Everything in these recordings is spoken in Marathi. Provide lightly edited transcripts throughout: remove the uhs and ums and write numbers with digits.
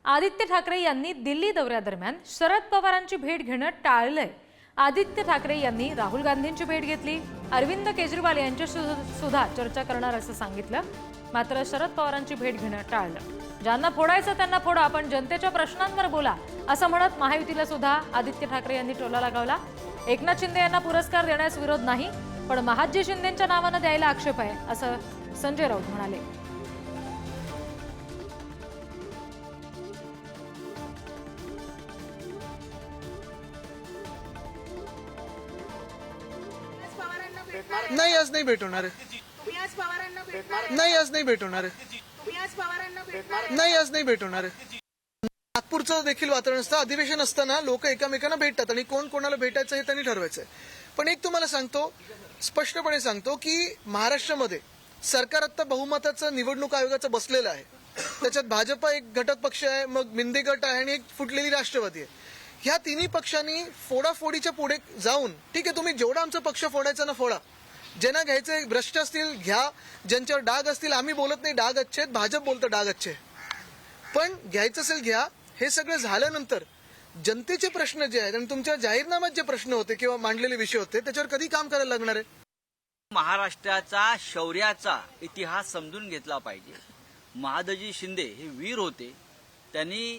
आदित्य ठाकरे यांनी दिल्ली दौऱ्यादरम्यान शरद पवारांची भेट घेणं टाळलंय। आदित्य ठाकरे यांनी राहुल गांधींची भेट घेतली, अरविंद केजरीवाल यांच्याशी सुद्धा चर्चा करणार असं सांगितलं। मात्र शरद पवारांची भेट घेणं टाळलं। ज्यांना फोडायचं त्यांना फोडा, पण जनतेच्या प्रश्नांवर बोला असं म्हणत महायुतीला सुद्धा आदित्य ठाकरे यांनी टोला लगावला। एकनाथ शिंदे यांना पुरस्कार देण्यास विरोध नाही, पण महादजी शिंदेंच्या नावानं द्यायला आक्षेप आहे असं संजय राऊत म्हणाले। नाही, आज नाही भेट होणार आहे। नाही, आज नाही भेट होणार आहे। नाही, आज नाही भेट होणार आहे। नागपूरचं देखील वातावरण असतं, अधिवेशन असताना लोक एकमेकांना भेटतात आणि कोण कोणाला भेटायचं हे त्यांनी ठरवायचं आहे। पण एक तुम्हाला सांगतो, स्पष्टपणे सांगतो की महाराष्ट्रामध्ये सरकार आता बहुमताचं निवडणूक आयोगाचं बसलेलं आहे। त्याच्यात भाजपा एक घटक पक्ष आहे, मग मिंदे गट आहे आणि एक फुटलेली राष्ट्रवादी आहे। ह्या तिन्ही पक्षांनी फोडाफोडीच्या पुढे जाऊन, ठीक आहे तुम्ही जेवढा आमचा पक्ष फोडायचा ना फोडा, ज्यांना घ्यायचे भ्रष्ट असतील घ्या, ज्यांच्यावर डाग असतील, आम्ही बोलत नाही डाग अच्छे आहेत, भाजप बोलतं डाग अच्छे, पण घ्यायचं असेल घ्या। हे सगळं झाल्यानंतर जनतेचे प्रश्न जे आहेत आणि तुमच्या जाहीरनाम्यात जे प्रश्न होते किंवा मांडलेले विषय होते त्याच्यावर कधी काम करायला लागणार आहे? महाराष्ट्राचा शौर्याचा इतिहास समजून घेतला पाहिजे। महादजी शिंदे हे वीर होते, त्यांनी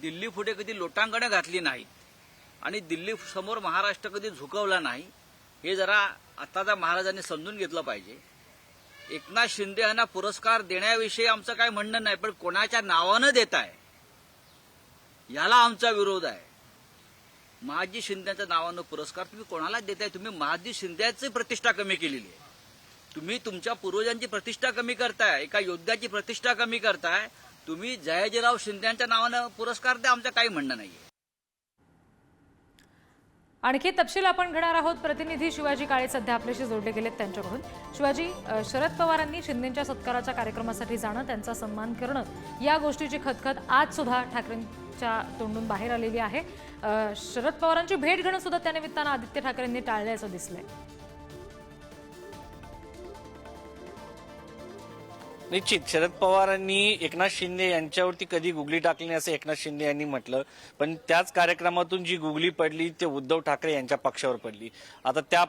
दिल्ली पुढे कधी लोटांगणं घातली नाहीत आणि दिल्ली समोर महाराष्ट्र कधी झुकवला नाही, हे जरा आताच्या महाराजांनी समजून घेतलं पाहिजे। एकनाथ शिंदे यांना पुरस्कार देण्याविषयी आमचं काय म्हणणं नाही, पण कोणाच्या नावानं देताय याला आमचा विरोध आहे। महादजी शिंदेच्या नावानं पुरस्कार तुम्ही कोणाला देताय? तुम्ही महादजी शिंदेची प्रतिष्ठा कमी केलेली आहे, तुम्ही तुमच्या पूर्वजांची प्रतिष्ठा कमी करताय, एका योद्ध्याची प्रतिष्ठा कमी करताय। तुम्ही जयाजीराव शिंदेच्या नावानं पुरस्कार द्या, आमचं काही म्हणणं नाहीये। आणखी तपशील आपण घेणार आहोत। प्रतिनिधी शिवाजी काळे सध्या आपल्याशी जोडले गेलेत त्यांच्याकडून। शिवाजी, शरद पवारांनी शिंदेंच्या सत्काराच्या कार्यक्रमासाठी जाणं, त्यांचा सन्मान करणं, या गोष्टीची खतखत आज सुद्धा ठाकरेंच्या तोंडून बाहेर आलेली आहे। शरद पवारांची भेट घेणं सुद्धा त्यानिमित्तानं आदित्य ठाकरेंनी टाळल्याचं दिसलंय। निश्चित शरद पवारांनी एकनाथ शिंदे यांच्यावरती कधी गुगली टाकली नाही असं एकनाथ शिंदे यांनी म्हटलं, पण त्याच कार्यक्रमातून जी गुगली पडली ते उद्धव ठाकरे यांच्या पक्षावर पडली। आता त्या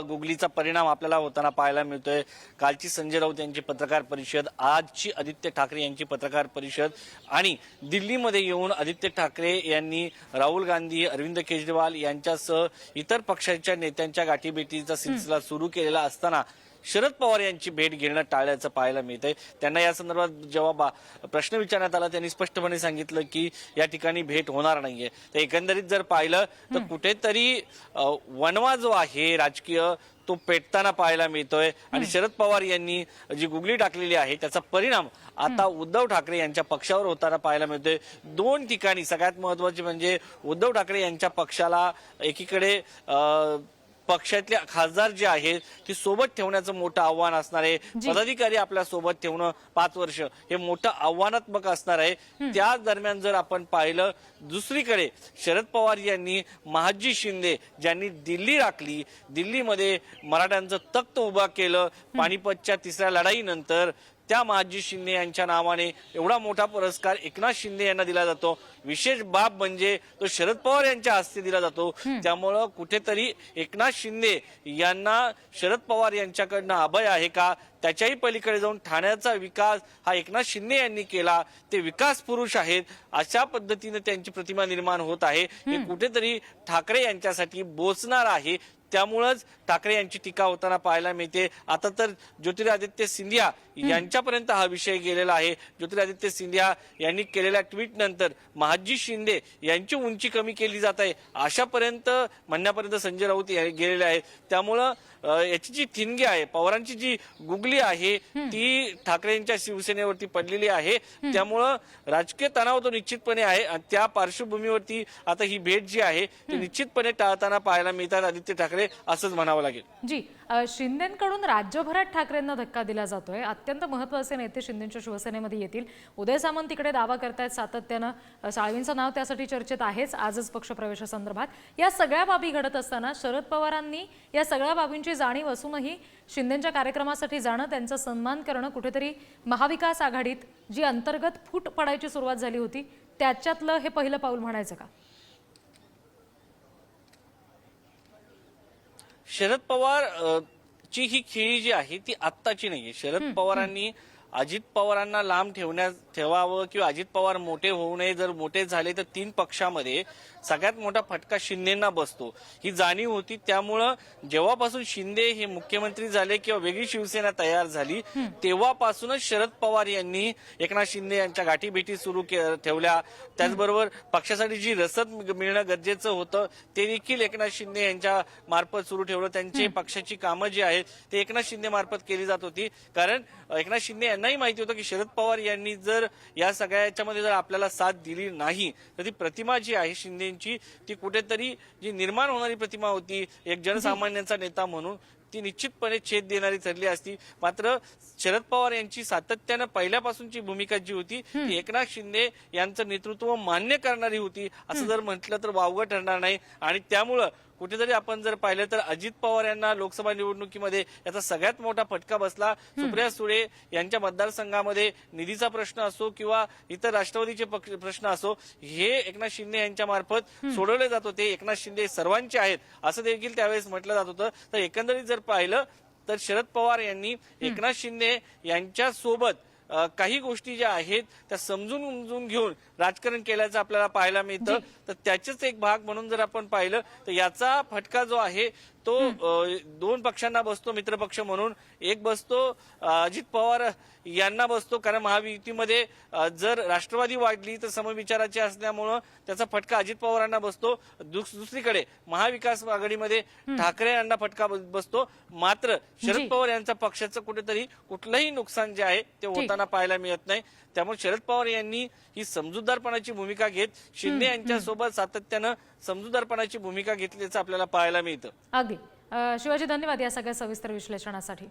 गुगलीचा परिणाम आपल्याला होताना पाहायला मिळतोय। कालची संजय राऊत यांची पत्रकार परिषद, आजची आदित्य ठाकरे यांची पत्रकार परिषद, आणि दिल्लीमध्ये येऊन आदित्य ठाकरे यांनी राहुल गांधी, अरविंद केजरीवाल यांच्यासह इतर पक्षांच्या नेत्यांच्या गाठीभेटीचा सिलसिला सुरू केलेला असताना शरद पवार यांची भेट घेणं टाळल्याचं पाहायला मिळतंय। त्यांना या संदर्भात जेव्हा प्रश्न विचारण्यात आला त्यांनी स्पष्टपणे सांगितलं की या ठिकाणी भेट होणार नाहीये। तर एकंदरीत जर पाहिलं तर कुठेतरी वणवा जो आहे राजकीय तो पेटताना पाहायला मिळतोय आणि शरद पवार यांनी जी गुगली टाकलेली आहे त्याचा परिणाम आता उद्धव ठाकरे यांच्या पक्षावर होताना पाहायला मिळतोय। दोन ठिकाणी सगळ्यात महत्वाचे म्हणजे उद्धव ठाकरे यांच्या पक्षाला एकीकडे पक्षातले खासदार जे आहेत ते सोबत ठेवण्याचं मोठं आव्हान असणार आहे। पदाधिकारी आपल्या सोबत ठेवणं 5 वर्ष हे मोठं आव्हानात्मक असणार आहे। त्या दरम्यान जर आपण पाहिलं, दुसरीकडे शरद पवार यांनी महादजी शिंदे ज्यांनी दिल्ली राखली, दिल्लीमध्ये मराठ्यांचं तख्त उभा केलं, पानिपतच्या तिसऱ्या लढाईनंतर त्या महादजी शिंदे यांच्या नावाने एवढा मोठा पुरस्कार एकनाथ शिंदे यांना दिला जातो। विशेष बाब म्हणजे तो शरद पवार यांच्या हस्ते दिला जातो। त्यामुळं कुठेतरी एकनाथ शिंदे यांना शरद पवार यांच्याकडनं अभय आहे का, त्याच्याही पलीकडे जाऊन ठाण्याचा विकास हा एकनाथ शिंदे यांनी केला, ते विकास पुरुष आहेत अशा पद्धतीने त्यांची प्रतिमा निर्माण होत आहे। हे कुठेतरी ठाकरे यांच्यासाठी बोचणार आहे। त्यामुळेच ठाकरे यांची टीका होताना पाहायला मिळते। आता तर ज्योतिरादित्य सिंधिया यांच्यापर्यंत हा विषय गेलेला आहे। ज्योतिरादित्य सिंधिया यांनी केलेल्या ट्विट नंतर महादजी शिंदे यांची उंची कमी केली जात आहे अशापर्यंत म्हणण्यापर्यंत संजय राऊत गेलेले आहेत। त्यामुळं याची जी ठिणगी आहे, पवारांची जी गुगली आहे ती ठाकरे यांच्या शिवसेनेवरती पडलेली आहे। त्यामुळं राजकीय तणाव तो निश्चितपणे आहे आणि त्या पार्श्वभूमीवरती आता ही भेट जी आहे ती निश्चितपणे टाळताना पाहायला मिळतात आदित्य ठाकरे, असंच म्हणावं लागेल। जी, शिंदेंकडून राज्यभरात ठाकरेंना धक्का दिला जातोय। अत्यंत महत्त्वाचे नेते शिंदेंच्या शिवसेनेमध्ये येतील। उदय सामंत तिकडे दावा करतायत सातत्यानं, साळवींचं नाव त्यासाठी चर्चेत आहेच आजच पक्षप्रवेशासंदर्भात। या सगळ्या बाबी घडत असताना शरद पवारांनी या सगळ्या बाबींची जाणीव असूनही शिंदेंच्या कार्यक्रमासाठी जाणं, त्यांचा सन्मान करणं कुठेतरी महाविकास आघाडीत जी अंतर्गत फूट पडायची सुरुवात झाली होती त्याच्यातलं हे पहिलं पाऊल म्हणायचं का? शरद पवार ची ही खेळी जी आहे ती आत्ताची नाहीये. शरद पवारांनी अजित पवारांना लांब ठेवावं किंवा अजित पवार मोठे होऊ नये. जर मोठे झाले तर 3 पक्षामध्ये सगळ्यात मोठा फटका शिंदेना बसतो ही जाणीव होती. त्यामुळं जेव्हापासून शिंदे हे मुख्यमंत्री झाले किंवा वेगळी शिवसेना तयार झाली तेव्हापासूनच शरद पवार यांनी एकनाथ शिंदे यांच्या गाठीभेटी सुरू ठेवल्या. त्याचबरोबर पक्षासाठी जी रसद मिळणं गरजेचं होतं ते देखील एकनाथ शिंदे यांच्या मार्फत सुरू ठेवलं. त्यांची पक्षाची कामं जी आहेत ते एकनाथ शिंदे मार्फत केली जात होती. कारण एकनाथ शिंदे यांनाही माहिती होतं की शरद पवार यांनी जर या सगळ्याच्यामध्ये जर आपल्याला साथ दिली नाही तर ती प्रतिमा जी आहे शिंदेची ती कुठेतरी जी निर्माण होणारी प्रतिमा होती एक जनसामान्यांचा नेता म्हणून ती निश्चितपणे छेद देणारी ठरली असती. मात्र शरद पवार यांची सातत्यानं पहिल्यापासूनची भूमिका जी होती ती एकनाथ शिंदे यांचं नेतृत्व मान्य करणारी होती असं जर म्हटलं तर वावगं ठरणार नाही. आणि त्यामुळं कुठेतरी आपण जर पाहिलं तर अजित पवार यांना लोकसभा निवडणुकीमध्ये याचा सगळ्यात मोठा फटका बसला. सुप्रिया सुळे यांच्या मतदारसंघामध्ये निधीचा प्रश्न असो किंवा इतर राष्ट्रवादीचे प्रश्न असो हे एकनाथ शिंदे यांच्या मार्फत सोडवले जात होते. एकनाथ शिंदे सर्वांचे आहेत असं देखील त्यावेळेस म्हटलं जात होतं. तर एकंदरीत जर पाहिलं तर शरद पवार यांनी एकनाथ शिंदे यांच्या सोबत काही गोष्टी ज्या आहेत त्या समजून घेऊन राजकारण केल्याचं आपल्याला पाहायला मिळतं. तर त्याचेच एक भाग म्हणून जर आपण पाहिलं तर याचा फटका जो आहे तो 2 पक्षांना बसतो मित्रपक्ष म्हणून. एक बसतो अजित पवार यांना बसतो कारण महायुतीमध्ये जर राष्ट्रवादी वाढली तर समविचाराची असल्यामुळं त्याचा फटका अजित पवारांना बसतो. दुसरीकडे महाविकास आघाडीमध्ये ठाकरे यांना फटका बसतो. मात्र शरद पवार यांच्या पक्षाचं कुठेतरी कुठलंही नुकसान जे आहे ते होताना पाहायला मिळत नाही. त्यामुळे शरद पवार यांनी ही समजूतदारपणाची भूमिका घेत शिंदे यांच्यासोबत सातत्यानं समजूतदारपणाची भूमिका घेतल्याचं आपल्याला पाहायला मिळतं. अगदी शिवाजी, धन्यवाद या सगळ्या सविस्तर विश्लेषणासाठी.